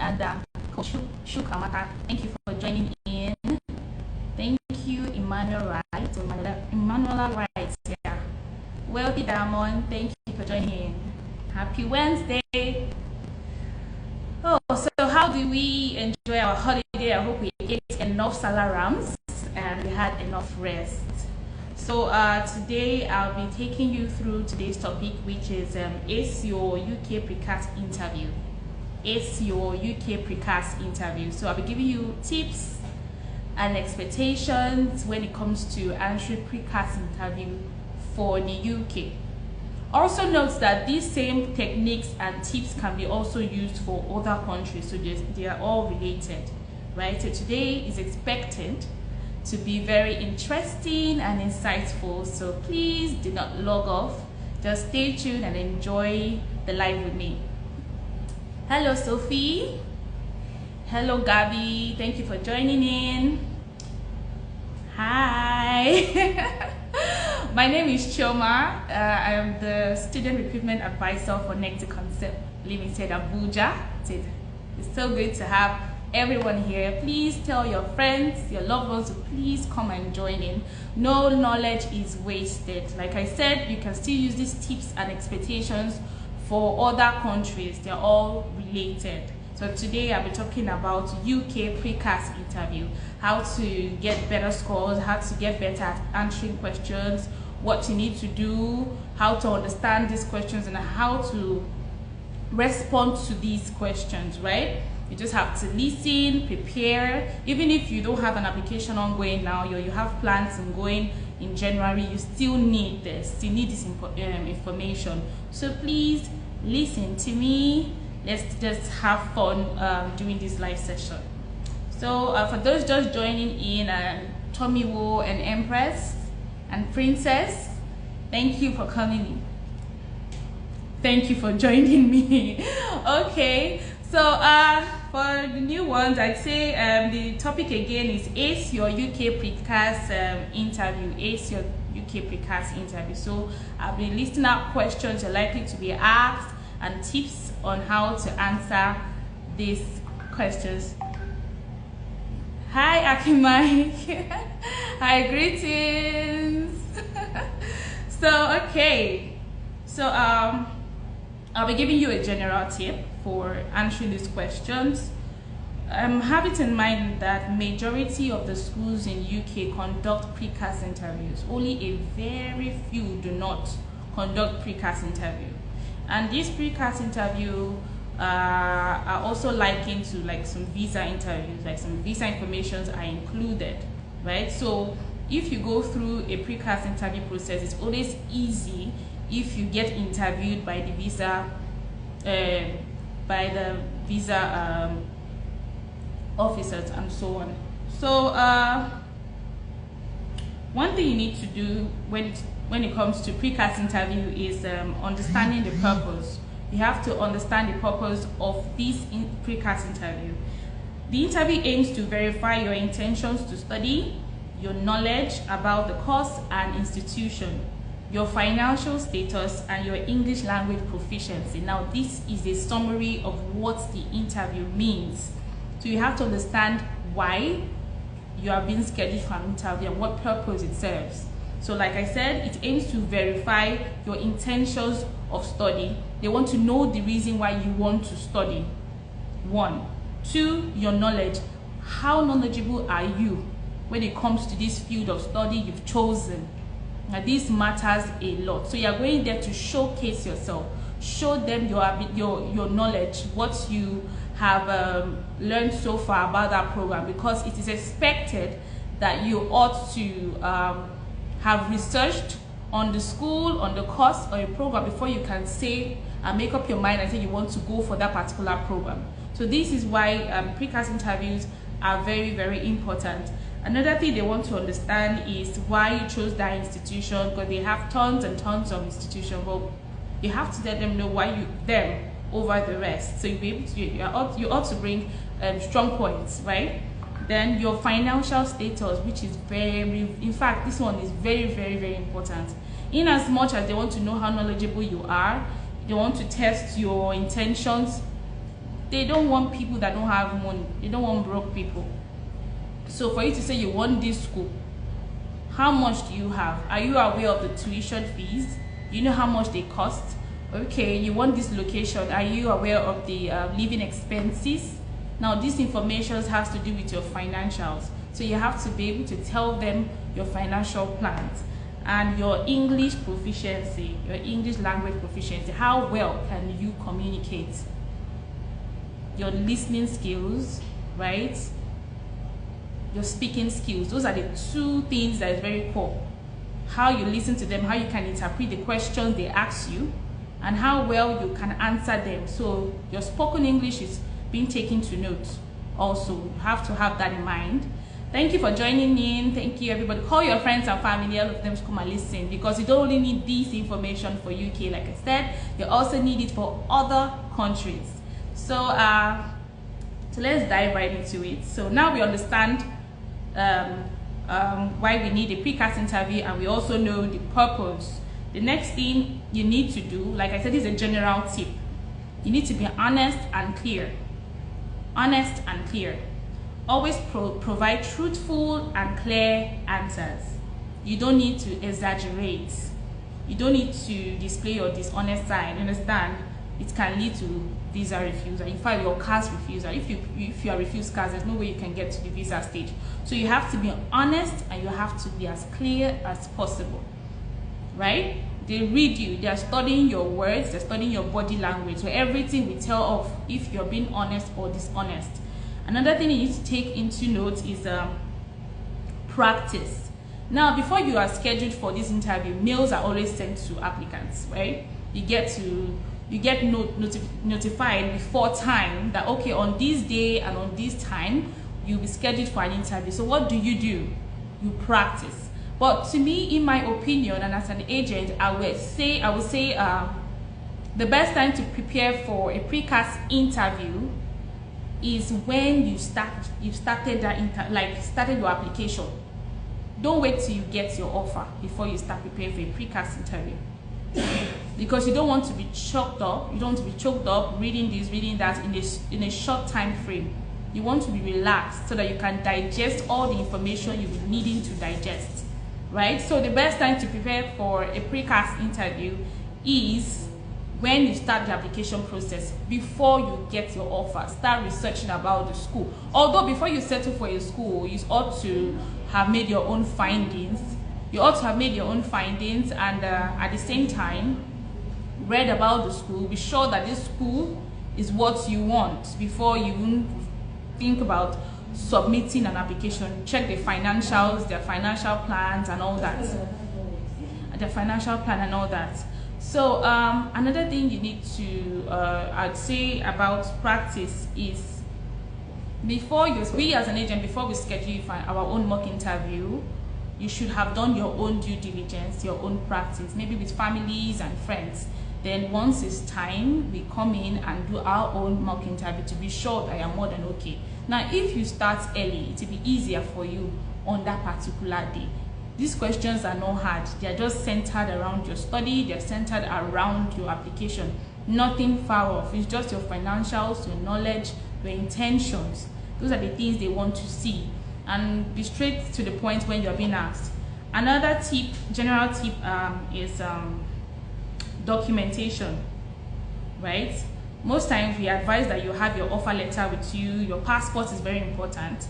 and Coach Chioma. Thank you for joining in. Thank you, Emmanuel Wright. Emmanuel Wright, yeah. Wealthy Diamond, thank you for joining in. Happy Wednesday. Oh, so how do we enjoy our holiday? I hope we ate enough salarams and we had enough rest. So today I'll be taking you through today's topic, which is Ace Your UK Pre-CAS Interview. Ace Your UK Pre-CAS Interview. So I'll be giving you tips and expectations when it comes to answering Pre-CAS interview for the UK. Also note that these same techniques and tips can be also used for other countries, so they are all related, right? So today is expected to be very interesting and insightful, so please do not log off. Just stay tuned and enjoy the live with me. Hello Sophie. Hello Gabby. Thank you for joining in. Hi. My name is Chioma. I am the Student Recruitment Advisor for Nectar Concept Limited, Abuja. It's so good to have everyone here. Please tell your friends, your loved ones to please come and join in. No knowledge is wasted. Like I said, you can still use these tips and expectations for other countries. They're all related. So today I'll be talking about UK Pre-CAS interview, how to get better scores, how to get better at answering questions, what you need to do, how to understand these questions, and how to respond to these questions, right? You just have to listen, prepare. Even if you don't have an application ongoing now, you have plans ongoing in January, you still need this. You need this information. So please listen to me. Let's just have fun doing this live session. So for those just joining in, Tomiwo and Empress and Princess, thank you for coming in. Thank you for joining me. Okay, so for the new ones, I'd say the topic again is Ace Your UK Pre-CAS interview. Ace Your UK Pre-CAS interview. So I'll be listing out questions you're likely to be asked and tips on how to answer these questions. Hi Akimai. Hi, greetings. So okay, so I'll be giving you a general tip for answering these questions. Have it in mind that majority of the schools in UK conduct Pre-CAS interviews. Only a very few do not conduct Pre-CAS interview. And this Pre-CAS interview are also likened to like some visa interviews, like some visa informations are included, right? So if you go through a Pre-CAS interview process, it's always easy if you get interviewed by the visa officers and so on. So one thing you need to do when it comes to Pre-CAS interview is understanding the purpose. You have to understand the purpose of this Pre-CAS interview. The interview aims to verify your intentions to study, your knowledge about the course and institution, your financial status, and your English language proficiency. Now, this is a summary of what the interview means. So you have to understand why you are being scheduled for an interview and what purpose it serves. So like I said, it aims to verify your intentions of study. They want to know the reason why you want to study. 1. 2, your knowledge. How knowledgeable are you when it comes to this field of study you've chosen? Now this matters a lot. So you're going there to showcase yourself. Show them your knowledge, what you have learned so far about that program, because it is expected that you ought to have researched on the school, on the course or a program before you can say and make up your mind and say you want to go for that particular program. So this is why Pre-CAS interviews are very, very important. Another thing they want to understand is why you chose that institution, because they have tons and tons of institutions. Well, you have to let them know why them over the rest. So you ought to bring strong points, right? Then your financial status, which is in fact, this one is very, very, very important. In as much as they want to know how knowledgeable you are, they want to test your intentions They don't want people that don't have money. They don't want broke people. So for you to say you want this school, how much do you have? Are you aware of the tuition fees? Do you know how much they cost? Okay, you want this location. Are you aware of the living expenses? Now, this information has to do with your financials. So you have to be able to tell them your financial plans and your English proficiency, your English language proficiency. How well can you communicate? Your listening skills, right? Your speaking skills. Those are the two things that is very core. How you listen to them, how you can interpret the questions they ask you, and how well you can answer them. So your spoken English is being taken to note. Also, you have to have that in mind. Thank you for joining in. Thank you, everybody. Call your friends and family, all of them to come and listen, because you don't only need this information for UK, like I said, you also need it for other countries. So let's dive right into it. So now we understand why we need a pre-CAS interview, and we also know the purpose. The next thing you need to do, like I said, is a general tip. You need to be honest and clear. Honest and clear. Always provide truthful and clear answers. You don't need to exaggerate. You don't need to display your dishonest side. You understand? It can lead to visa refusal. In fact, your CAS refusal. If you are refused CAS, there's no way you can get to the visa stage. So you have to be honest and you have to be as clear as possible. Right? They read you, they are studying your words, they're studying your body language. So everything will tell off if you're being honest or dishonest. Another thing you need to take into note is practice. Now, before you are scheduled for this interview, mails are always sent to applicants, right? You get notified before time that, okay, on this day and on this time, you'll be scheduled for an interview. So what do? You practice. But to me, in my opinion, and as an agent, I would say the best time to prepare for a pre-CAS interview is when you started your application. Don't wait till you get your offer before you start preparing for a pre-CAS interview, because you don't want to be choked up. You don't want to be choked up reading this, reading that in a short time frame. You want to be relaxed so that you can digest all the information you'll be needing to digest. Right? So the best time to prepare for a pre-CAS interview is when you start the application process, before you get your offer. Start researching about the school. Although before you settle for a school, you ought to have made your own findings. You ought to have made your own findings, and at the same time, read about the school. Be sure that this school is what you want before you even think about submitting an application. Check the financials, their financial plans and all that. Their financial plan and all that. So another thing you need to I'd say about practice is, we as an agent, before we schedule our own mock interview, you should have done your own due diligence, your own practice, maybe with families and friends. Then once it's time, we come in and do our own mock interview to be sure that you're more than okay. Now, if you start early, it will be easier for you on that particular day. These questions are not hard. They are just centered around your study. They're centered around your application. Nothing far off. It's just your financials, your knowledge, your intentions. Those are the things they want to see. And be straight to the point when you're being asked. Another tip, general tip, is documentation, right? Most times we advise that you have your offer letter with you. Your passport is very important.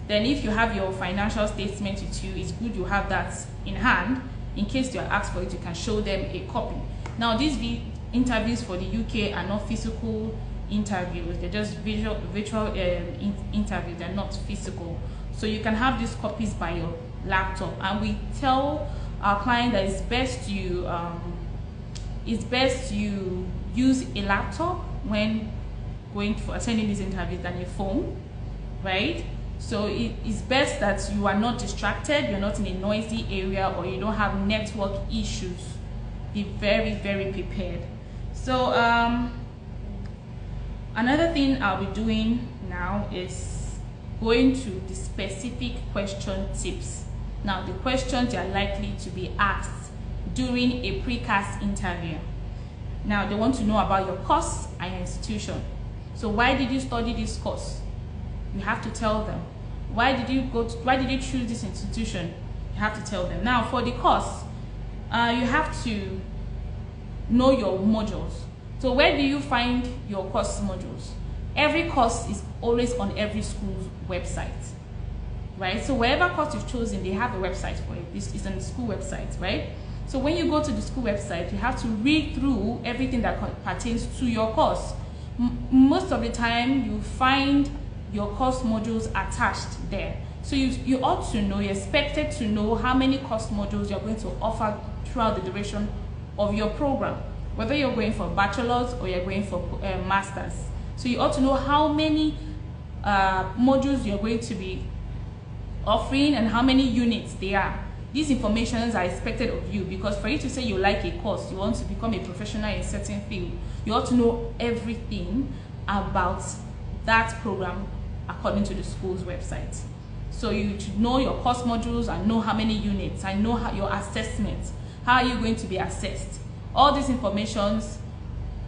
Then if you have your financial statement with you, it's good you have that in hand. In case you are asked for it, you can show them a copy. Now, these interviews for the UK are not physical interviews. They're just virtual interviews. They're not physical. So you can have these copies by your laptop. And we tell our client that it's best you use a laptop when going for attending these interviews than a phone, right? So it's best that you are not distracted, you're not in a noisy area, or you don't have network issues. Be very, very prepared. So another thing I'll be doing now is going to the specific question tips. Now, the questions you are likely to be asked during a pre-CAS interview. Now, they want to know about your course and your institution. So why did you study this course? You have to tell them. Why did you choose this institution? You have to tell them. Now for the course, you have to know your modules. So where do you find your course modules? Every course is always on every school's website, right? So wherever course you've chosen, they have a website for it. This is on the school website, right? So when you go to the school website, you have to read through everything that pertains to your course. Most of the time, you find your course modules attached there. So you ought to know, you're expected to know how many course modules you're going to offer throughout the duration of your program, whether you're going for bachelor's or you're going for master's. So you ought to know how many modules you're going to be offering and how many units they are. These informations are expected of you, because for you to say you like a course, you want to become a professional in a certain field, you ought to know everything about that program according to the school's website. So you should know your course modules and know how many units, and know how your assessments, how are you going to be assessed. All these informations,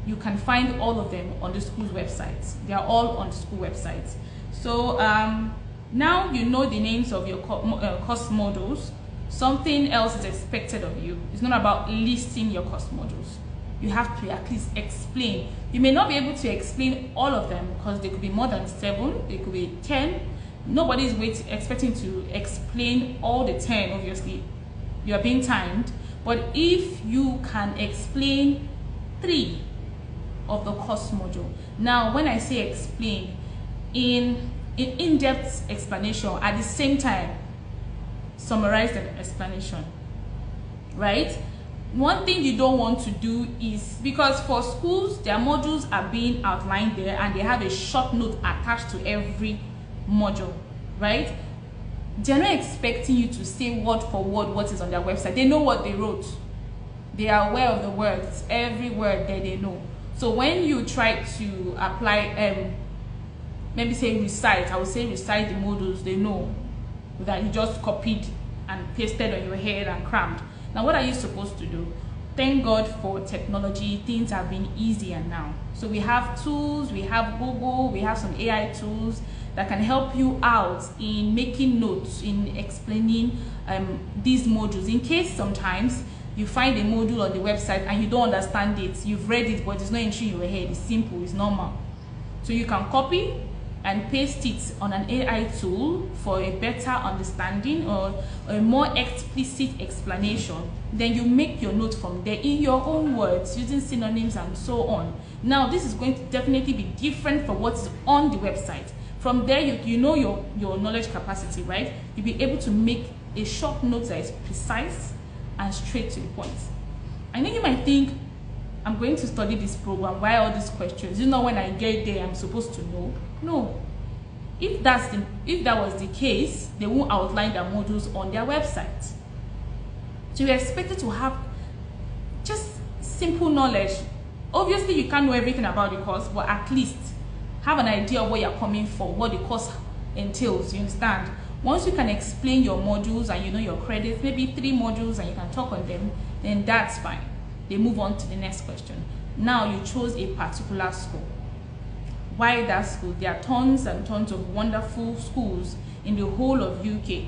you can find all of them on the school's website. They are all on the school website. So now you know the names of your course modules. Something else is expected of you. It's not about listing your course modules. You have to at least explain. You may not be able to explain all of them, because there could be more than 7, there could be 10. Nobody is expecting to explain all the 10, obviously. You are being timed. But if you can explain 3 of the course module. Now, when I say explain, in in-depth explanation, at the same time, summarize the explanation, right? One thing you don't want to do is, because for schools, their modules are being outlined there and they have a short note attached to every module, right? They're not expecting you to say word for word what is on their website. They know what they wrote. They are aware of the words, every word that they know. So when you try to apply, maybe say recite, I would say recite the modules, they know that you just copied and pasted on your head and crammed. Now what are you supposed to do? Thank God for technology, things have been easier now. So we have tools, we have Google, we have some AI tools that can help you out in making notes, in explaining these modules. In case sometimes you find a module on the website and you don't understand it, you've read it but it's not entering your head, it's simple, it's normal. So you can copy and paste it on an AI tool for a better understanding or a more explicit explanation. Then you make your note from there in your own words, using synonyms and so on. Now this is going to definitely be different from what's on the website. From there, you know your knowledge capacity, right? You'll be able to make a short note that is precise and straight to the point. I know you might think, I'm going to study this program, why all these questions? You know, when I get there, I'm supposed to know. No. If that was the case, they won't outline their modules on their website. So you're expected to have just simple knowledge. Obviously, you can't know everything about the course, but at least have an idea of what you're coming for, what the course entails, you understand? Once you can explain your modules and you know your credits, maybe 3 modules and you can talk on them, then that's fine. They move on to the next question. Now you chose a particular school. Why that school? There are tons and tons of wonderful schools in the whole of UK.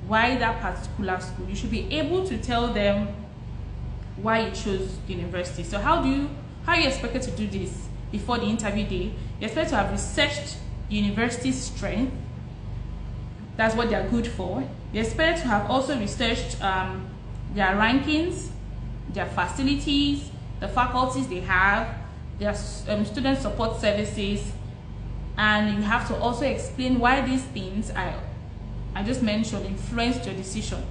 Why that particular school? You should be able to tell them why you chose the university. So how are you expected to do this before the interview day? You're expected to have researched the university's strength. That's what they're good for. You're expected to have also researched their rankings, their facilities, the faculties they have, their student support services, and you have to also explain why these things I just mentioned influenced your decision.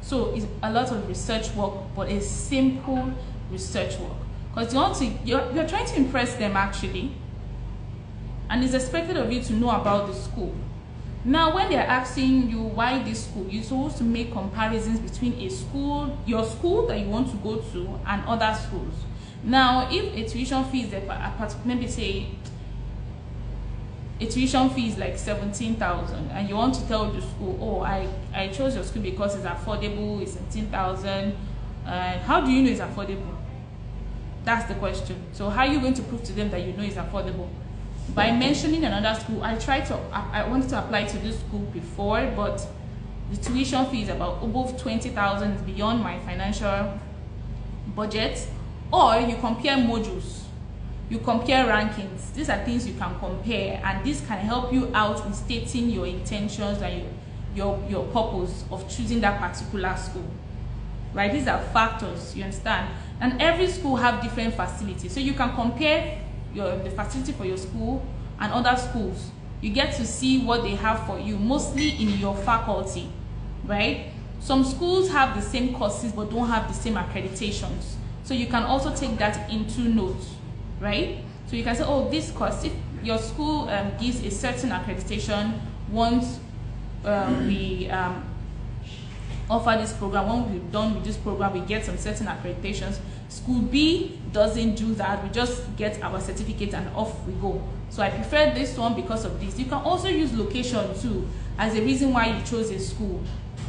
So it's a lot of research work, but a simple research work, because you're trying to impress them actually, and it's expected of you to know about the school. Now, when they're asking you why this school, you're supposed to make comparisons between your school that you want to go to, and other schools. Now, if a tuition fee is maybe say a tuition fee is like 17,000, and you want to tell the school, oh, I chose your school because it's affordable, it's 17,000. How do you know it's affordable? That's the question. So how are you going to prove to them that you know it's affordable? by mentioning another school. I wanted to apply to this school before, but the tuition fee is about above 20,000, is beyond my financial budget. Or you compare modules, you compare rankings. These are things you can compare, and this can help you out in stating your intentions and your purpose of choosing that particular school. Right? These are factors, you understand? And every school have different facilities, so you can compare the facility for your school and other schools. You get to see what they have for you, mostly in your faculty, right? Some schools have the same courses but don't have the same accreditations, so you can also take that into note, right? So you can say, oh, this course, if your school gives a certain accreditation, once we offer this program, when we're done with this program, we get some certain accreditations. School B doesn't do that. We just get our certificate and off we go. So I prefer this one because of this. You can also use location too as a reason why you chose a school,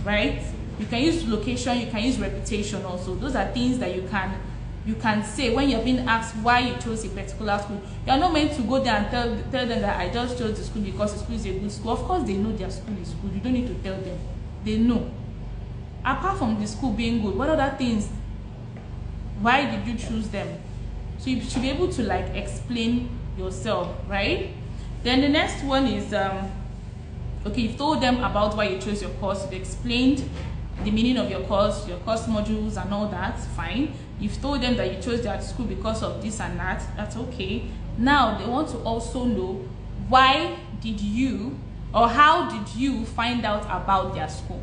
right? You can use location, you can use reputation also. Those are things that you can say when you're being asked why you chose a particular school. You're not meant to go there and tell them that I just chose the school because the school is a good school. Of course they know their school is good. You don't need to tell them. They know. Apart from the school being good, what other things? Why did you choose them? So you should be able to like explain yourself, right? Then the next one is okay, you've told them about why you chose your course, you've explained the meaning of your course modules and all that, fine. You've told them that you chose that school because of this and that, that's okay. Now they want to also know why did you, or how did you find out about their school?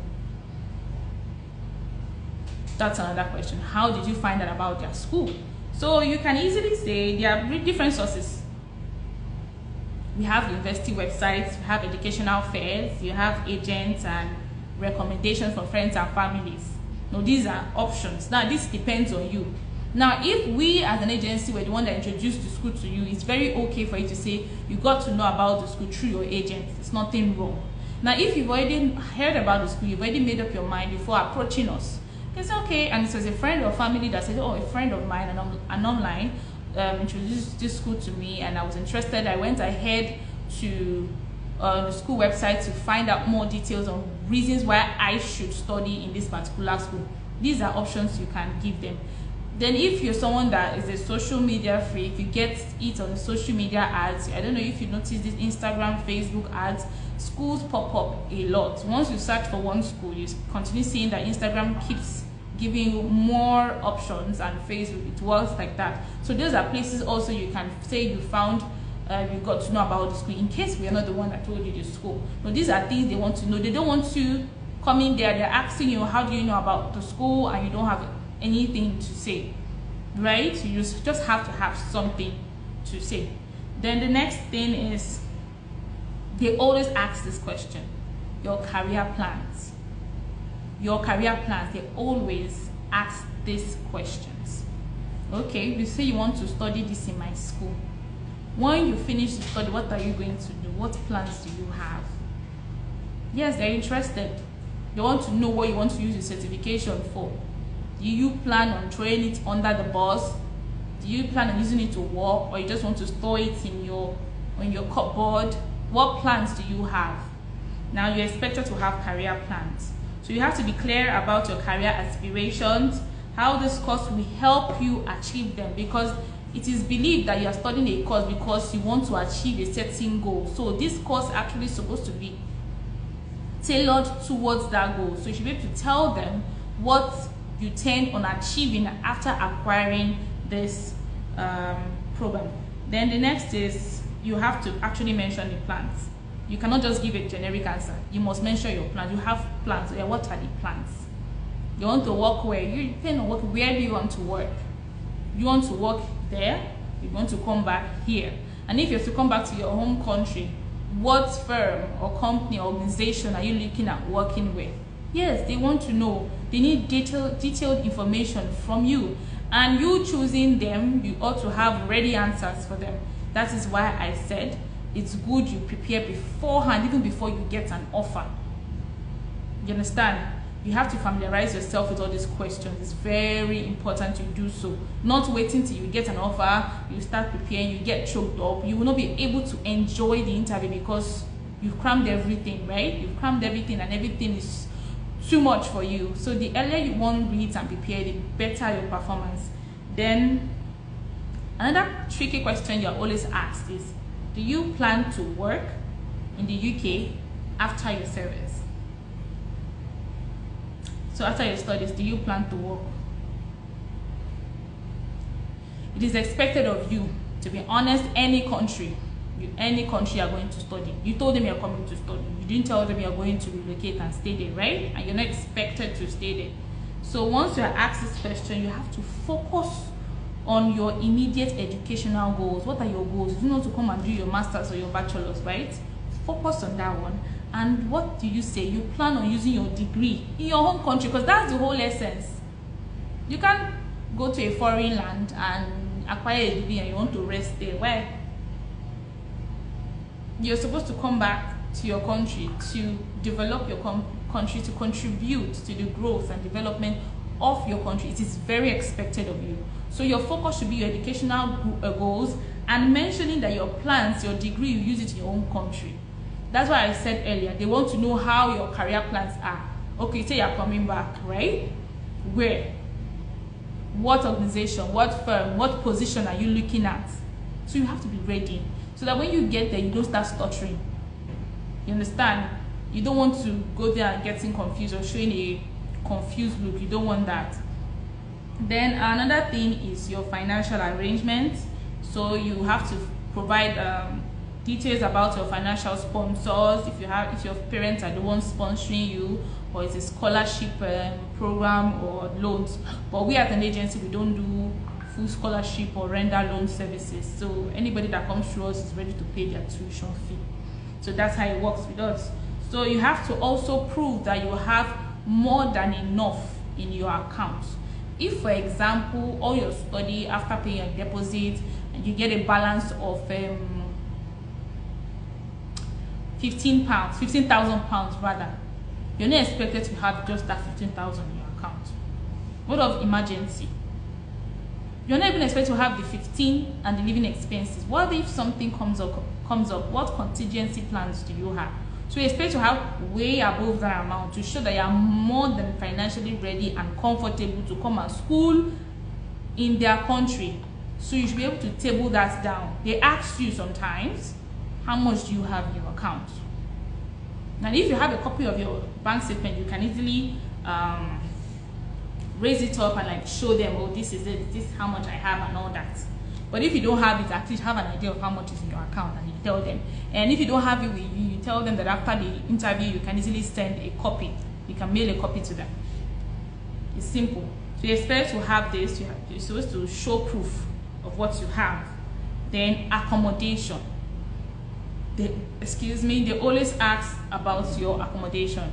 That's another question. How did you find out about their school? So you can easily say there are different sources. We have university websites, we have educational fairs, you have agents and recommendations from friends and families. Now these are options. Now this depends on you. Now if we as an agency were the one that introduced the school to you, it's very okay for you to say you got to know about the school through your agent. It's nothing wrong. Now if you've already heard about the school, you've already made up your mind before approaching us, it's okay. And it was a friend or family that said, oh, a friend of mine and online introduced this school to me and I was interested. I went ahead to the school website to find out more details on reasons why I should study in this particular school. These are options you can give them. Then if you're someone that is a social media freak, you get it on the social media ads. I don't know if you notice this Instagram, Facebook ads, schools pop up a lot. Once you search for one school, you continue seeing that Instagram keeps giving you more options, and Facebook, it works like that. So those are places also you can say you found, you got to know about the school, in case we are not the one that told you the school. So these are things they want to know. They don't want to come in there, they're asking you, how do you know about the school, and you don't have anything to say, right? You just have to have something to say. Then the next thing is, they always ask this question, your career plans. Your career plans, they always ask these questions. Okay, you say you want to study this in my school. When you finish the study, what are you going to do? What plans do you have? Yes, they're interested. They want to know what you want to use your certification for. Do you plan on throwing it under the bus? Do you plan on using it to work, or you just want to store it in your cupboard? What plans do you have? Now you're expected to have career plans. So you have to be clear about your career aspirations, how this course will help you achieve them, because it is believed that you are studying a course because you want to achieve a certain goal. So this course actually is supposed to be tailored towards that goal. So you should be able to tell them what you intend on achieving after acquiring this program. Then the next is, you have to actually mention the plans. You cannot just give a generic answer. You must mention your plans. You have plans. Yeah, what are the plans? You want to work where? You depend on where do you want to work? You want to work there? You want to come back here? And if you have to come back to your home country, what firm or company or organization are you looking at working with? Yes, they want to know. They need detailed information from you. And you choosing them, you ought to have ready answers for them. That is why I said it's good you prepare beforehand, even before you get an offer. You understand? You have to familiarize yourself with all these questions. It's very important you do so. Not waiting till you get an offer, you start preparing, you get choked up. You will not be able to enjoy the interview because you've crammed everything, right? You've crammed everything and everything is too much for you. So the earlier you want to read and prepare, the better your performance. Then another tricky question you're always asked is, do you plan to work in the UK after your service? So after your studies, do you plan to work? It is expected of you, to be honest, any country you are going to study. You told them you're coming to study. You didn't tell them you're going to relocate and stay there, right? And you're not expected to stay there. So once you're asked this question, you have to focus on your immediate educational goals. What are your goals? You don't want to come and do your master's or your bachelor's, right? Focus on that one. And what do you say? You plan on using your degree in your home country, because that's the whole essence. You can't go to a foreign land and acquire a degree and you want to rest there. Why? You're supposed to come back to your country to develop your country, to contribute to the growth and development of your country. It is very expected of you. So your focus should be your educational goals, and mentioning that your plans, your degree, you use it in your own country. That's why I said earlier, they want to know how your career plans are. Okay, say you're coming back, right? Where? What organization, what firm, what position are you looking at? So you have to be ready, so that when you get there, you don't start stuttering. You understand? You don't want to go there and getting confused or showing a confused look. You don't want that. Then another thing is your financial arrangements. So you have to provide details about your financial sponsors, if your parents are the ones sponsoring you, or it's a scholarship program or loans. But we as an agency, we don't do full scholarship or render loan services. So anybody that comes through us is ready to pay their tuition fee. So that's how it works with us. So you have to also prove that you have more than enough in your account. If, for example, all your study after paying a deposit and you get a balance of £15,000 rather, you're not expected to have just that 15,000 in your account. What of emergency? You're not even expected to have the 15 and the living expenses. What if something comes up? What contingency plans do you have? So you expect to have way above that amount to show that you are more than financially ready and comfortable to come and school in their country. So you should be able to table that down. They ask you sometimes, how much do you have in your account? Now, if you have a copy of your bank statement, you can easily raise it up and like show them, oh, this is it, this is how much I have and all that. But if you don't have it, at least have an idea of how much is in your account and you tell them. And if you don't have it with you, you tell them that after the interview, you can easily send a copy. You can mail a copy to them. It's simple. So you expect to have this, you're supposed to show proof of what you have. Then accommodation. They always ask about your accommodation.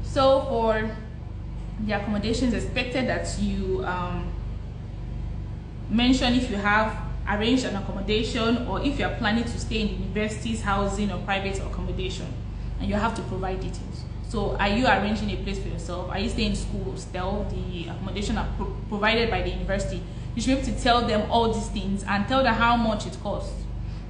So for the accommodations, expected that you mention if you have arranged an accommodation or if you are planning to stay in the university's housing or private accommodation, and you have to provide details. So are you arranging a place for yourself? Are you staying in school, hostel? The accommodation are provided by the university. You should be able to tell them all these things and tell them how much it costs.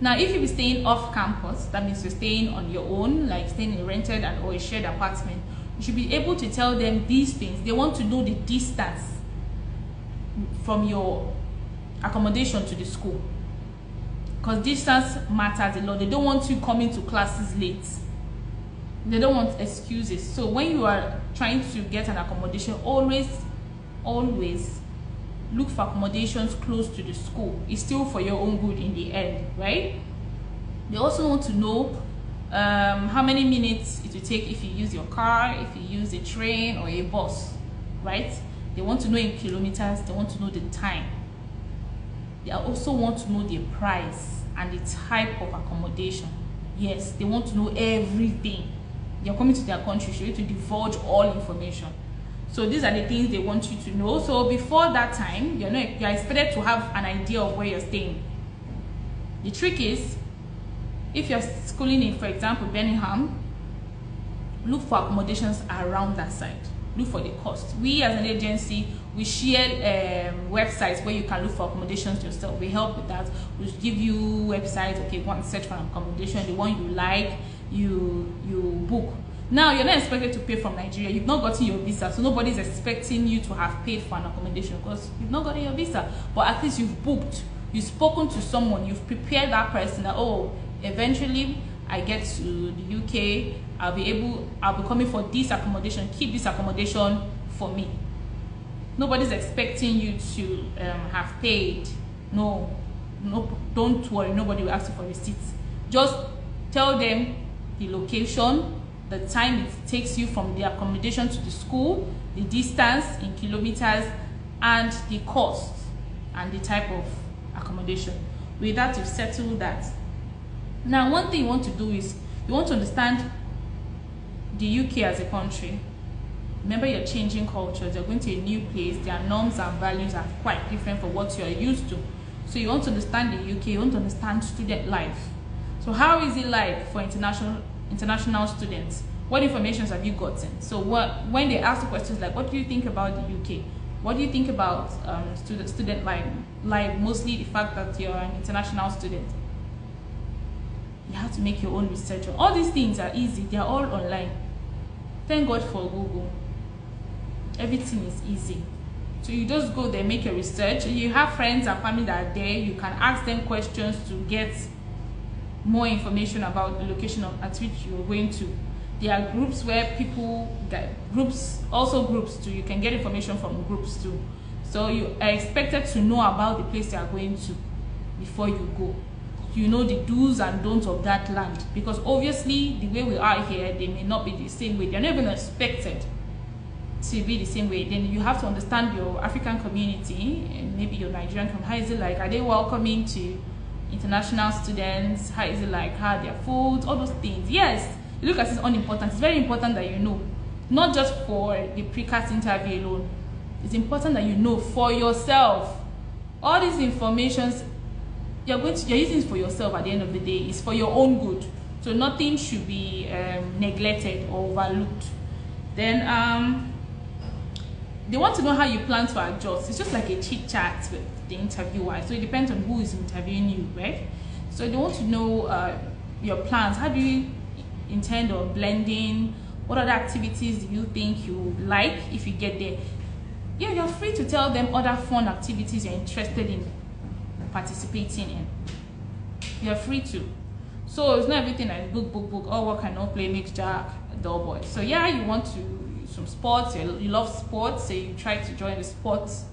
Now, if you be staying off campus, that means you're staying on your own, like staying in a rented or a shared apartment, you should be able to tell them these things. They want to know the distance from your accommodation to the school, because distance matters a lot. They don't want you coming to classes late. They don't want excuses. So when you are trying to get an accommodation, always look for accommodations close to the school. It's still for your own good in the end, right? They also want to know how many minutes it will take if you use your car, if you use a train or a bus, right? They want to know in kilometers. They want to know the time. They also want to know the price and the type of accommodation. Yes, they want to know everything. You're coming to their country, so you need to divulge all information. So these are the things they want you to know. So before that time, you're expected to have an idea of where you're staying. The trick is, if you're schooling in, for example, Birmingham, look for accommodations around that side. Look for the cost. We as an agency, we share websites where you can look for accommodations yourself. We help with that. We give you websites. Okay, go and search for an accommodation, the one you like, you book. Now you're not expected to pay from Nigeria. You've not gotten your visa, so nobody's expecting you to have paid for an accommodation because you've not gotten your visa. But at least you've booked, you've spoken to someone, you've prepared that person that, oh, eventually I get to the UK, I'll be coming for this accommodation, keep this accommodation for me. Nobody's expecting you to have paid. No, don't worry, nobody will ask you for receipts. Just tell them the location, the time it takes you from the accommodation to the school, the distance in kilometers, and the cost and the type of accommodation. With that, you've settled that. Now, one thing you want to do is you want to understand the UK as a country. Remember, you're changing cultures, you're going to a new place, their norms and values are quite different from what you're used to. So you want to understand the UK, you want to understand student life. So how is it like for international students? What information have you gotten? So when they ask the questions like, what do you think about the UK? What do you think about student life? Mostly the fact that you're an international student. You have to make your own research. All these things are easy. They are all online. Thank God for Google. Everything is easy. So you just go there, make your research. You have friends and family that are there. You can ask them questions to get more information about the location at which you're going to. There are groups where people get groups too. You can get information from groups too. So you are expected to know about the place you are going to before you go. You know the do's and don'ts of that land, because obviously the way we are here, they may not be the same way. They're not even expected to be the same way. Then you have to understand your African community and maybe your Nigerian community. How is it like? Are they welcoming to international students? How is it like? How are their foods? All those things. Yes, you look at it unimportant. It's very important that you know, not just for the pre-CAS interview alone. It's important that you know for yourself. All these informations you're using it for yourself at the end of the day. It's for your own good. So nothing should be neglected or overlooked. Then they want to know how you plan to adjust. It's just like a chit chat with the interviewer. So it depends on who is interviewing you, right? So they want to know your plans. How do you intend on blending? What other activities do you think you like if you get there? Yeah, you're free to tell them other fun activities you're interested in participating in. You're free to. So it's not everything like book. Oh, what cannot play makes Jack a dull boy. So yeah, you want to some sports. You love sports, so you try to join the sports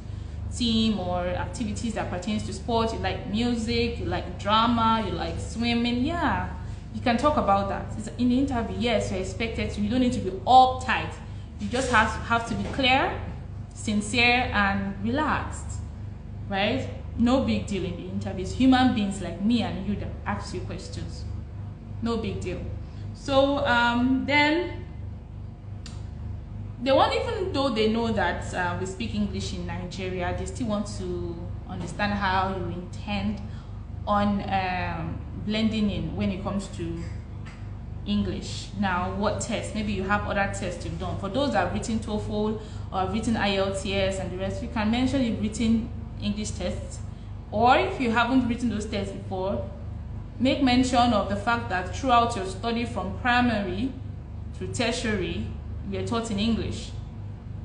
team or activities that pertains to sports. You like music, you like drama, you like swimming. Yeah, you can talk about that. It's in the interview. Yes, you're expected to. You don't need to be uptight. You just have to be clear, sincere, and relaxed, right? No big deal in the interviews. Human beings like me and you that ask you questions. No big deal. So then they want, even though they know that we speak English in Nigeria, they still want to understand how you intend on blending in when it comes to English. Now, what tests? Maybe you have other tests you've done. For those that have written TOEFL or have written IELTS and the rest, you can mention you've written English tests. Or if you haven't written those tests before, make mention of the fact that throughout your study from primary to tertiary, you are taught in English.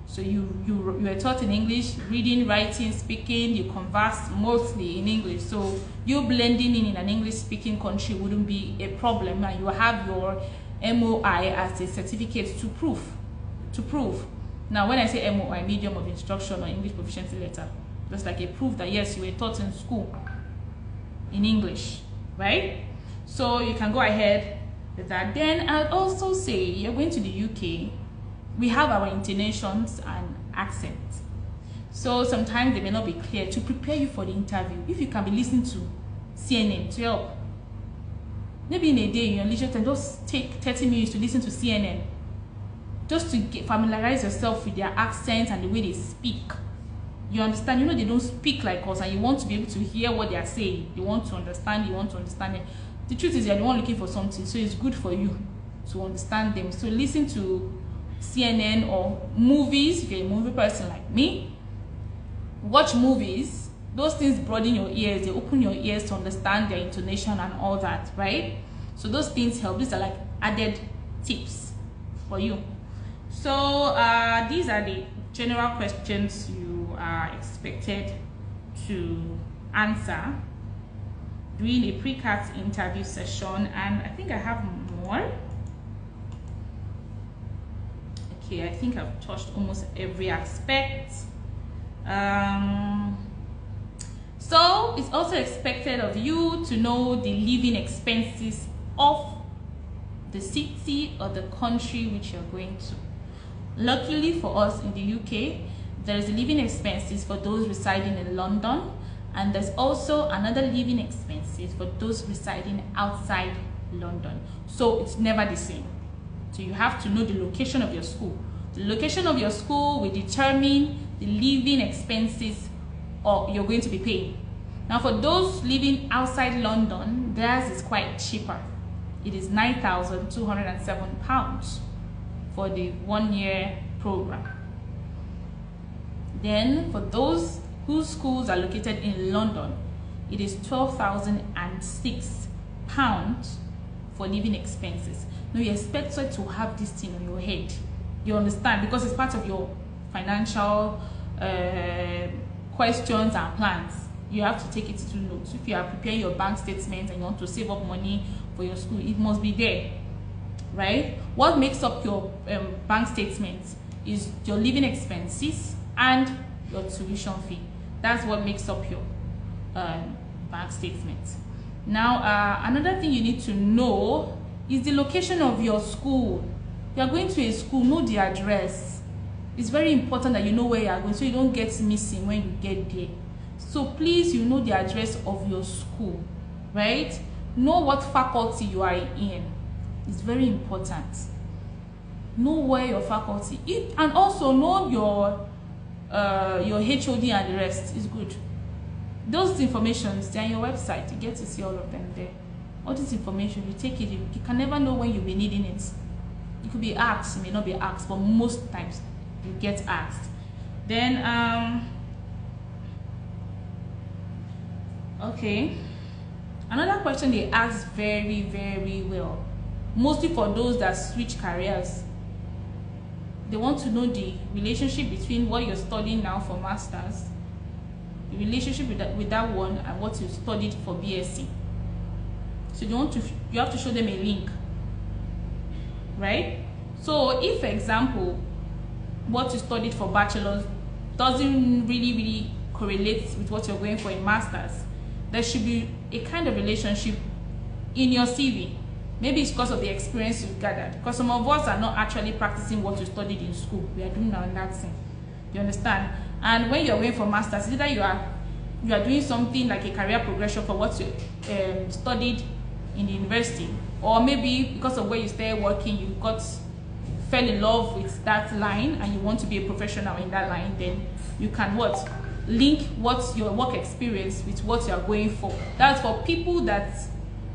So you are taught in English, reading, writing, speaking, you converse mostly in English. So you blending in an English-speaking country wouldn't be a problem, and you have your MOI as a certificate to prove. Now, when I say MOI, medium of instruction or English proficiency letter, just like a proof that yes, you were taught in school in English, right? So you can go ahead with that. Then I'll also say you're going to the UK. We have our intonations and accents. So sometimes they may not be clear. To prepare you for the interview, if you can be listening to CNN to help. Maybe in a day, in your leisure time, just take 30 minutes to listen to CNN. Just to familiarize yourself with their accents and the way they speak. You understand? You know they don't speak like us, and you want to be able to hear what they are saying. You want to understand it. The truth is you're the one looking for something, so it's good for you to understand them. So listen to CNN or movies if you're a movie person like me. Watch movies. Those things broaden your ears, they open your ears to understand their intonation and all that, right? So those things help. These are like added tips for you. So these are the general questions you are expected to answer during a pre-CAS interview session, and I think I have more. Okay, I think I've touched almost every aspect. So it's also expected of you to know the living expenses of the city or the country which you're going to. Luckily for us in the UK, there is a living expenses for those residing in London, and there's also another living expenses for those residing outside London. So it's never the same. So you have to know the location of your school. The location of your school will determine the living expenses or you're going to be paying. Now for those living outside London, theirs is quite cheaper. It is £9,207 for the 1-year program. Then for those whose schools are located in London, it is £12,006 for living expenses. Now you expect to have this thing on your head. You understand, because it's part of your financial questions and plans. You have to take it to notes. If you are preparing your bank statements and you want to save up money for your school, it must be there, right? What makes up your bank statements is your living expenses and your tuition fee. That's what makes up your bank statement. Now another thing you need to know is the location of your school. You are going to a school, know the address. It's very important that you know where you are going so you don't get missing when you get there. So please, you know the address of your school, right? Know what faculty you are in. It's very important. Know where your faculty is, and also know your HOD and the rest is good. Those informations, they're on your website. You get to see all of them there. All this information, you take it. You can never know when you'll be needing it. You could be asked, you may not be asked, but most times you get asked. Then okay, another question they ask very, very well, mostly for those that switch careers. They want to know the relationship between what you're studying now for masters, the relationship with that one, and what you studied for BSc. So you have to show them a link, right? So if, for example, what you studied for bachelor's doesn't really correlate with what you're going for in masters, there should be a kind of relationship in your CV. Maybe it's because of the experience you've gathered, because some of us are not actually practicing what you studied in school. We are doing that thing. You understand? And when you're going for masters, either you are doing something like a career progression for what you studied in the university, or maybe because of where you started working, you fell in love with that line and you want to be a professional in that line. Then you can link what's your work experience with what you are going for. That's for people that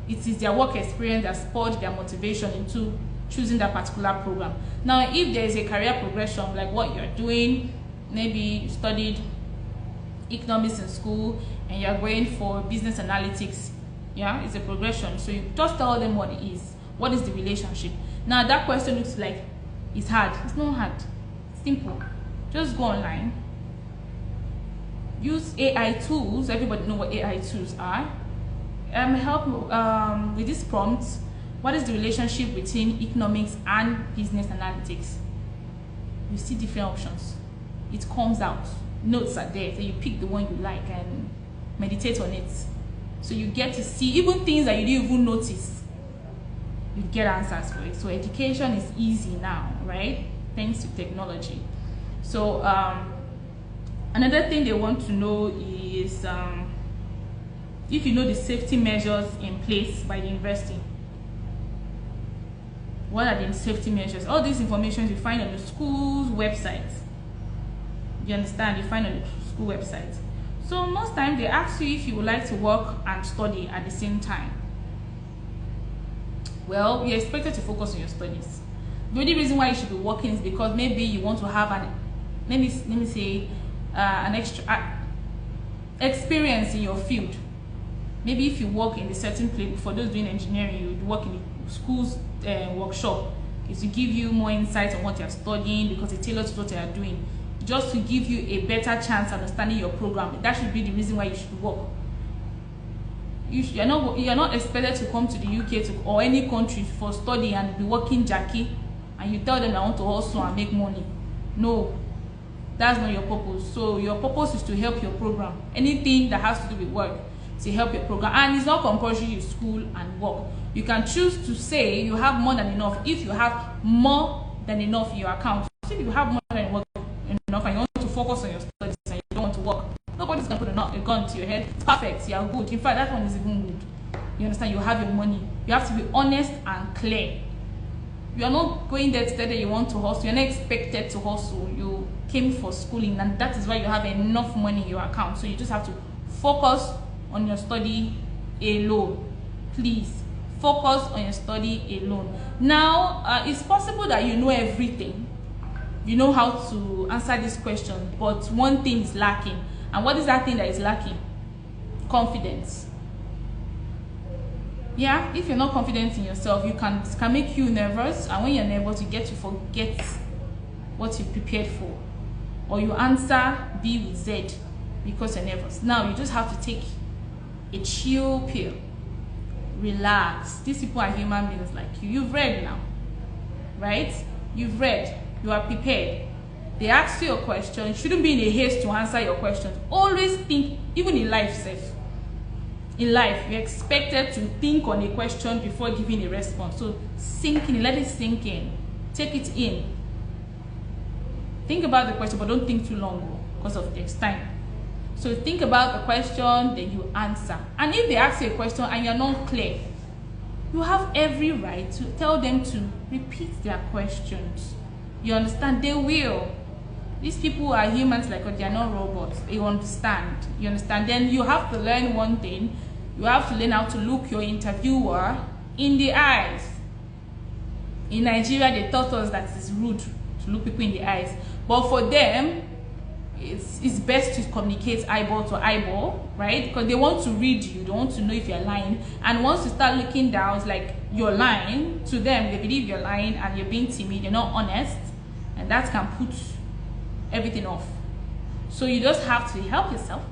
it is their work experience that spurred their motivation into choosing that particular program. Now, if there is a career progression like what you're doing, maybe you studied economics in school and you're going for business analytics, yeah, it's a progression. So you just tell them what it is. What is the relationship? Now that question looks like it's hard. It's not hard. It's simple. Just go online. Use AI tools. Everybody know what AI tools are. Help with this prompt. What is the relationship between economics and business analytics? You see different options. It comes out. Notes are there. So you pick the one you like and meditate on it. So you get to see even things that you didn't even notice. You get answers for it. So education is easy now, right? Thanks to technology. So another thing they want to know is if you know the safety measures in place by the university. What are the safety measures? All these information you find on the school's website. You understand? You find on the school website. So most times they ask you if you would like to work and study at the same time. Well, you're expected to focus on your studies. The only reason why you should be working is because maybe you want to have let me say an extra experience in your field. Maybe if you work in a certain place, for those doing engineering, you would work in a school's workshop. Is to give you more insight on what you're studying, because it tailors to what you are doing, just to give you a better chance understanding your program. That should be the reason why you should work. You're not expected to come to the UK or any country for study and be working Jackie, and you tell them I want to hustle and make money. No, that's not your purpose. So your purpose is to help your program. Anything that has to do with work, to help your program. And it's not compulsory you school and work. You can choose to say you have more than enough if you have more than enough in your account. So if you have more than enough and you want to focus on your studies and you don't want to work, nobody's going to put a gun to your head. It's perfect. You are good. In fact, that one is even good. You understand? You have your money. You have to be honest and clear. You are not going there to tell that you want to hustle. You're not expected to hustle. You came for schooling, and that is why you have enough money in your account. So you just have to focus on your study alone. Please focus on your study alone. Now, it's possible that you know everything. You know how to answer this question, but one thing is lacking. And what is that thing that is lacking? Confidence. Yeah, if you're not confident in yourself, it can make you nervous, and when you're nervous, you get to forget what you prepared for, or you answer B with Z because you're nervous. Now you just have to take a chill pill, relax. These people are human beings like you. You've read now, right? You've read, you are prepared. They ask you a question. You shouldn't be in a haste to answer your questions. Always think, even in life, safe. In life, you're expected to think on a question before giving a response. So sink in, let it sink in. Take it in. Think about the question, but don't think too long because of next time. So think about the question, then you answer. And if they ask you a question and you're not clear, you have every right to tell them to repeat their questions. You understand? They will. These people are humans like us, they are not robots. They understand. You understand? Then you have to learn one thing. You have to learn how to look your interviewer in the eyes. In Nigeria, they taught us that it's rude to look people in the eyes. But for them, it's best to communicate eyeball to eyeball, right? Because they want to read you. They want to know if you're lying. And once you start looking down, it's like you're lying. To them, they believe you're lying and you're being timid. You're not honest. And that can put everything off. So you just have to help yourself,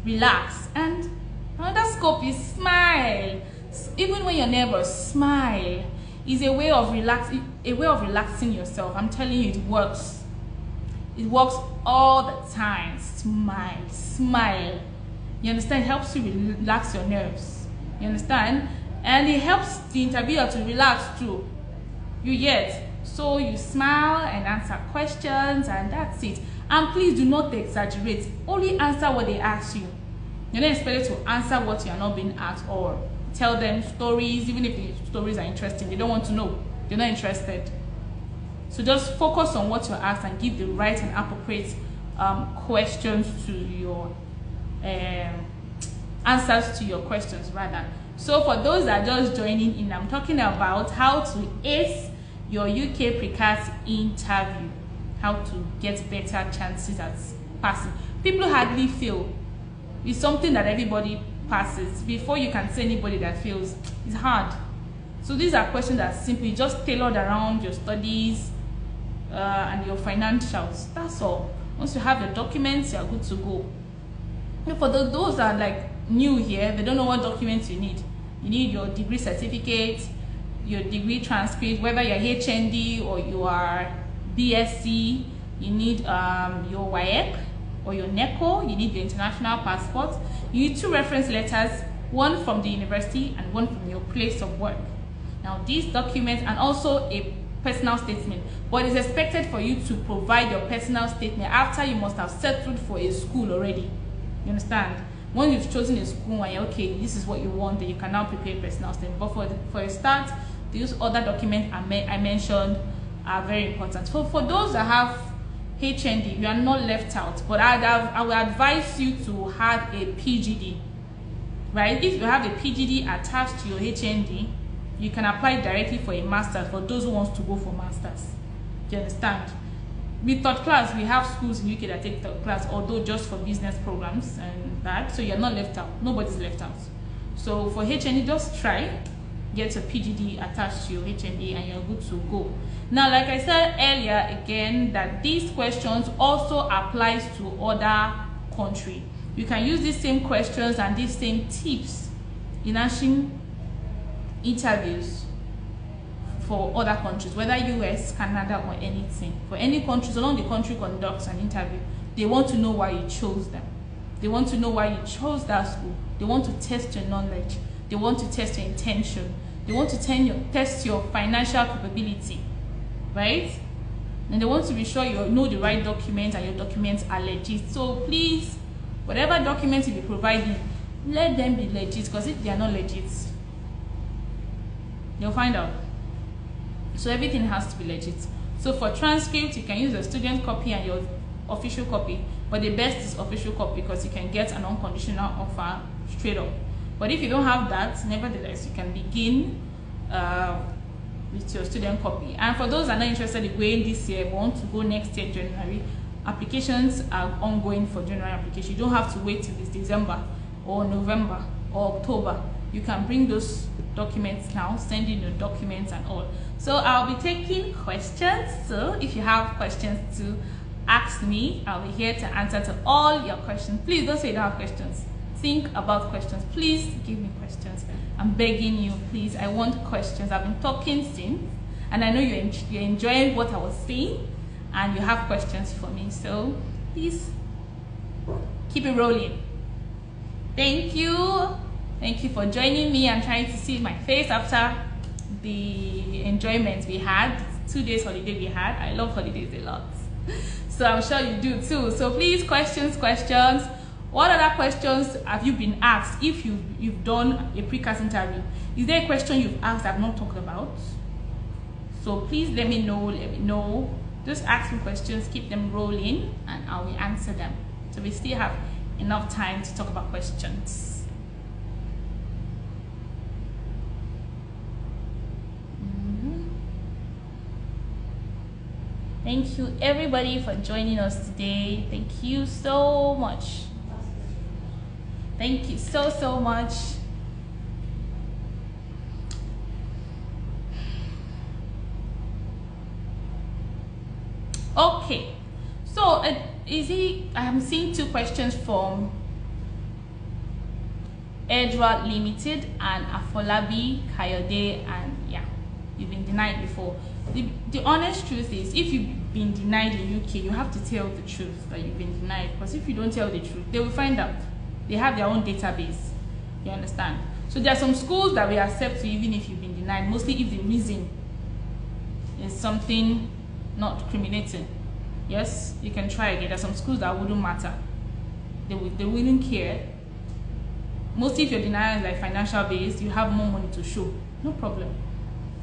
relax, and another scope is smile. Even when you're nervous, smile is a way of relaxing yourself. I'm telling you, it works. It works all the time. Smile, smile. You understand? It helps you relax your nerves. You understand? And it helps the interviewer to relax too. You get. So you smile and answer questions, and that's it. And please do not exaggerate. Only answer what they ask you. You're not expected to answer what you're not being asked, or tell them stories, even if the stories are interesting. They don't want to know. They're not interested. So just focus on what you're asked and give the right and appropriate questions to your answers to your questions rather. So for those that are just joining in, I'm talking about how to ace your UK Pre-CAS interview, how to get better chances at passing. People hardly fail. It's something that everybody passes. Before you can say anybody that fails, it's hard. So these are questions that simply just tailored around your studies and your financials. That's all. Once you have your documents, you're good to go. And for those that are like new here, they don't know what documents you need. You need your degree certificate, your degree transcript, whether you're HND or you are BSc. You need your WAEC or your NECO. You need your international passport. You need 2 reference letters, one from the university and one from your place of work. Now these documents, and also a personal statement, but it's expected for you to provide your personal statement after you must have settled for a school already. You understand? When you've chosen a school and you're okay, this is what you want, then you can now prepare a personal statement. But for a start, these other documents I mentioned are very important. So for those that have HND, you are not left out, but I would advise you to have a PGD, right? If you have a PGD attached to your HND, you can apply directly for a master's for those who wants to go for masters. Do you understand? With third class, we have schools in UK that take third class, although just for business programs and that, so you're not left out. Nobody's left out. So for HND, just try, get a PGD attached to your HND, and you're good to go. Now, like I said earlier, again, that these questions also applies to other countries. You can use these same questions and these same tips in answering interviews for other countries, whether US, Canada, or anything. For any country, so long the country conducts an interview, they want to know why you chose them. They want to know why you chose that school. They want to test your knowledge. They want to test your intention. They want to test your financial capability, right? And they want to be sure you know the right documents and your documents are legit. So please, whatever documents you be providing, let them be legit, because if they are not legit, you'll find out. So everything has to be legit. So for transcript, you can use a student copy and your official copy, but the best is official copy because you can get an unconditional offer straight up. But if you don't have that, nevertheless, you can begin with your student copy. And for those that are not interested in going this year, but want to go next year, January, applications are ongoing for January application. You don't have to wait till it's December or November or October. You can bring those documents now, send in your documents and all. So I'll be taking questions. So if you have questions to ask me, I'll be here to answer to all your questions. Please don't say you don't have questions. Think about questions. Please give me questions. I'm begging you, please. I want questions. I've been talking since, and I know you're enjoying what I was saying, and you have questions for me. So please keep it rolling. Thank you. Thank you for joining me and trying to see my face after the enjoyment we had. 2 days holiday we had. I love holidays a lot. So I'm sure you do too. So please, questions. What other questions have you been asked if you've done a pre-CAS interview? Is there a question you've asked I've not talked about? So please let me know. Just ask me questions, keep them rolling, and I will answer them. So we still have enough time to talk about questions. Thank you everybody for joining us today. Thank you so much. Thank you so much. Okay, so I'm seeing 2 questions from Edward Limited and Afolabi Kayode, and yeah, you've been denied before. The honest truth is, if you've been denied in UK, you have to tell the truth that you've been denied, because if you don't tell the truth, they will find out. They have their own database. You understand? So there are some schools that will accept you even if you've been denied, mostly if the reason is something not criminating. Yes, you can try again. There are some schools that wouldn't matter. They wouldn't care. Mostly if your denial is like financial based, you have more money to show. No problem.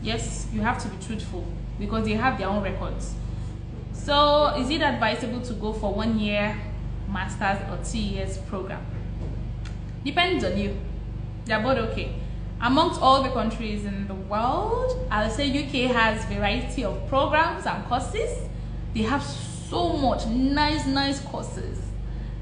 Yes, you have to be truthful because they have their own records. So is it advisable to go for 1 year master's or 2 years program? Depends on you. They're both okay. Amongst all the countries in the world, I'll say UK has variety of programs and courses. They have so much nice courses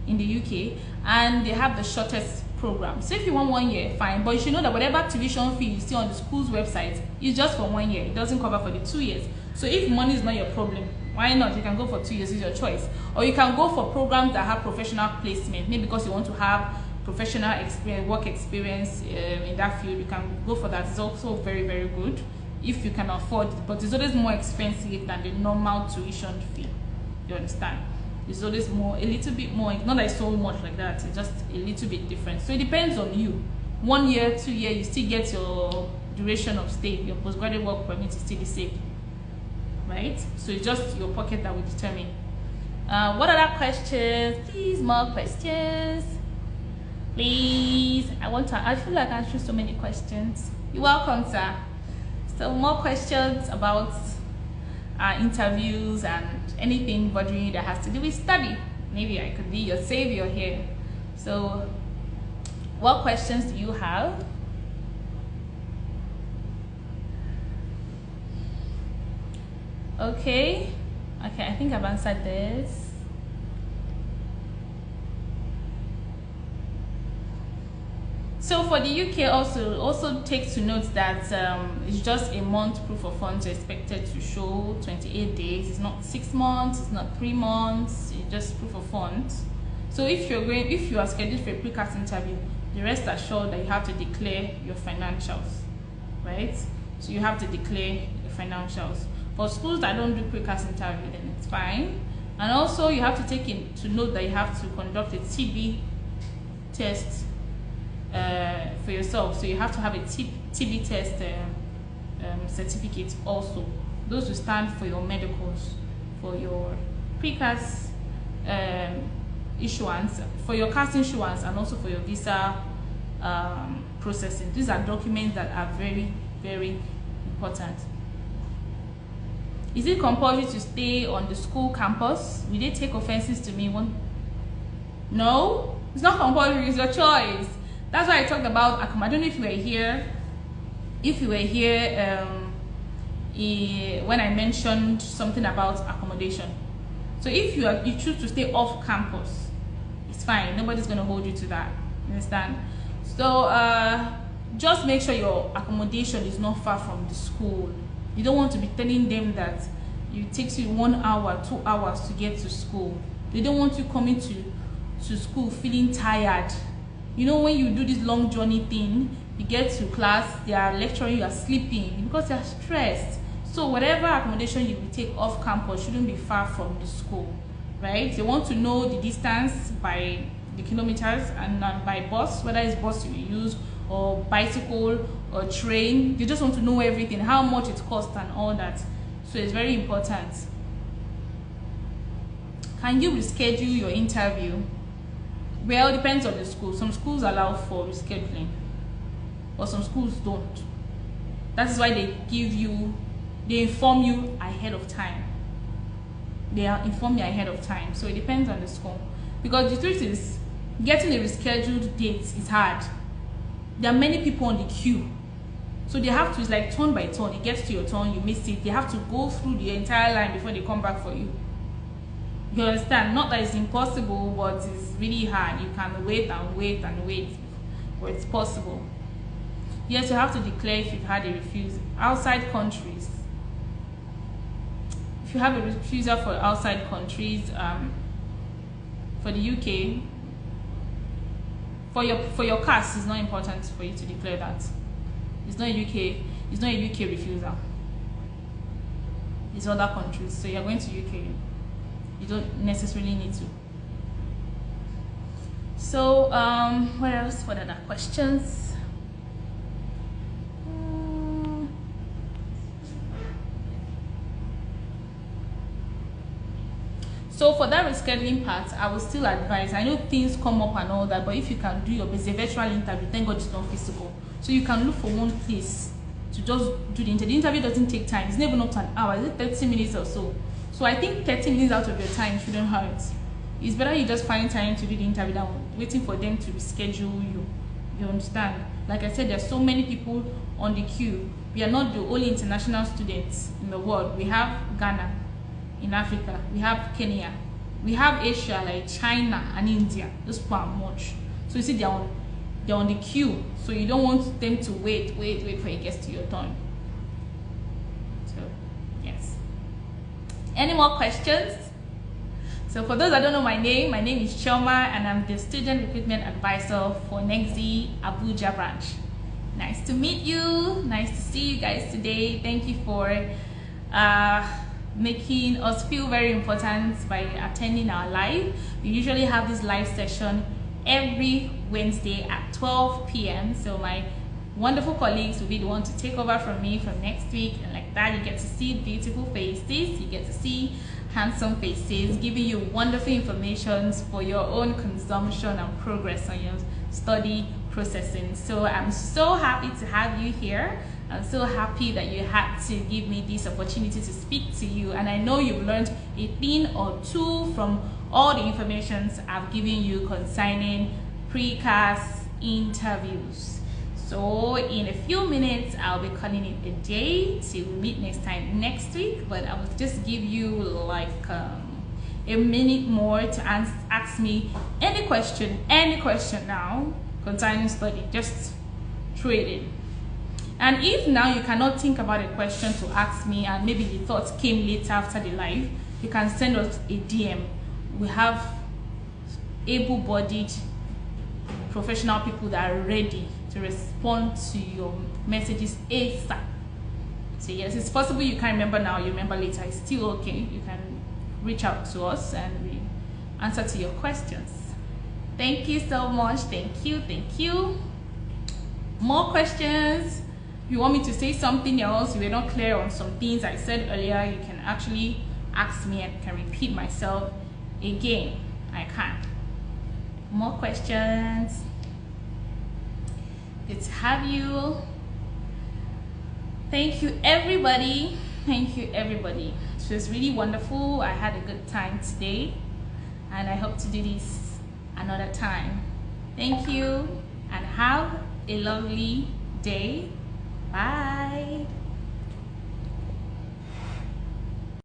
in the UK, and they have the shortest program. So if you want 1 year, fine, but you should know that whatever tuition fee you see on the school's website is just for 1 year. It doesn't cover for the 2 years. So if money is not your problem, why not? You can go for 2 years, it's your choice. Or you can go for programs that have professional placement, maybe because you want to have professional experience, work experience in that field. You can go for that. It's also very good if you can afford it, but it's always more expensive than the normal tuition fee. You understand? It's always a little bit more, not like so much like that, it's just a little bit different. So it depends on you. 1 year, 2 years, you still get your duration of stay. Your postgraduate work permit is still the same, right? So it's just your pocket that will determine. What other questions? Please, more questions. Please, I feel like I answered so many questions. You're welcome, sir. So more questions about interviews and anything bothering you that has to do with study. Maybe I could be your savior here. So what questions do you have? Okay, I think I've answered this. So for the UK, also take to note that it's just a month proof of funds expected to show 28 days. It's not 6 months, it's not 3 months, it's just proof of funds. So if you are scheduled for a pre-CAS interview, the rest assured that you have to declare your financials, right? So you have to declare your financials. For schools that don't do pre-CAS interview, then it's fine. And also you have to take into note that you have to conduct a TB test for yourself. So you have to have a TB test certificate also. Those will stand for your medicals, for your pre-CAS issuance, for your CAS issuance, and also for your visa processing. These are documents that are very, very important. Is it compulsory to stay on the school campus? Will they take offenses to me? No, it's not compulsory, it's your choice. That's why I talked about accommodation. I don't know if you were here. If you were here when I mentioned something about accommodation. So if you choose to stay off campus, it's fine. Nobody's going to hold you to that. You understand? So just make sure your accommodation is not far from the school. You don't want to be telling them that it takes you 1 hour, 2 hours to get to school. They don't want you coming to school feeling tired. You know, when you do this long journey thing, you get to class, they are lecturing, you are sleeping because they are stressed. So whatever accommodation you will take off campus shouldn't be far from the school, right? They want to know the distance by the kilometers and by bus, whether it's bus you will use or bicycle or train. They just want to know everything, how much it costs and all that. So it's very important. Can you reschedule your interview? Well, it depends on the school. Some schools allow for rescheduling, but some schools don't. That is why they inform you ahead of time. They inform you ahead of time. So it depends on the school. Because the truth is, getting a rescheduled date is hard. There are many people on the queue. So they have to, it's like turn by turn. It gets to your turn, you miss it. They have to go through the entire line before they come back for you. You understand? Not that it's impossible, but it's really hard. You can wait and wait and wait, but it's possible. Yes, you have to declare if you've had a refusal. Outside countries, if you have a refusal for outside countries, for the UK, for your CAS, it's not important for you to declare that. It's not a UK refusal. It's other countries. So you're going to UK. You don't necessarily need to. So what else? What other questions? So for that rescheduling part, I will still advise. I know things come up and all that, but if you can do your best, a virtual interview, thank God it's not physical. So you can look for one place to just do the interview. The interview doesn't take time. It's never up to an hour. Is it 30 minutes or so? So I think 30 minutes out of your time shouldn't hurt. It's better you just find time to do the interview than waiting for them to reschedule you. You understand? Like I said, there's so many people on the queue. We are not the only international students in the world. We have Ghana in Africa. We have Kenya. We have Asia like China and India. Those people are much. So you see, they're on the queue. So you don't want them to wait for it gets to your turn. So yes. Any more questions? So for those that don't know my name is Chioma, and I'm the Student Recruitment Advisor for NEXI Abuja branch. Nice to meet you. Nice to see you guys today. Thank you for making us feel very important by attending our live. We usually have this live session every Wednesday at 12 p.m. So my wonderful colleagues will be the one to take over from me from next week, and like that you get to see beautiful faces, you get to see handsome faces, giving you wonderful information for your own consumption and progress on your study processing. So I'm so happy to have you here. I'm so happy that you had to give me this opportunity to speak to you, and I know you've learned a thing or two from all the information I've given you concerning pre-CAS interviews. So in a few minutes, I'll be calling it a day till we meet next time next week. But I will just give you like a minute more to ask me any question now concerning study. Just throw it in. And if now you cannot think about a question to ask me and maybe the thoughts came later after the live, you can send us a DM. We have able-bodied professional people that are ready to respond to your messages ASAP. So yes, it's possible you can't remember now, you remember later. It's still okay. You can reach out to us and we answer to your questions. Thank you so much. Thank you. More questions? If you want me to say something else, you were not clear on some things I said earlier, you can actually ask me and can repeat myself again. I can. More questions? Good to have you. Thank you everybody. It was really wonderful. I had a good time today and I hope to do this another time. Thank you and have a lovely day. Bye.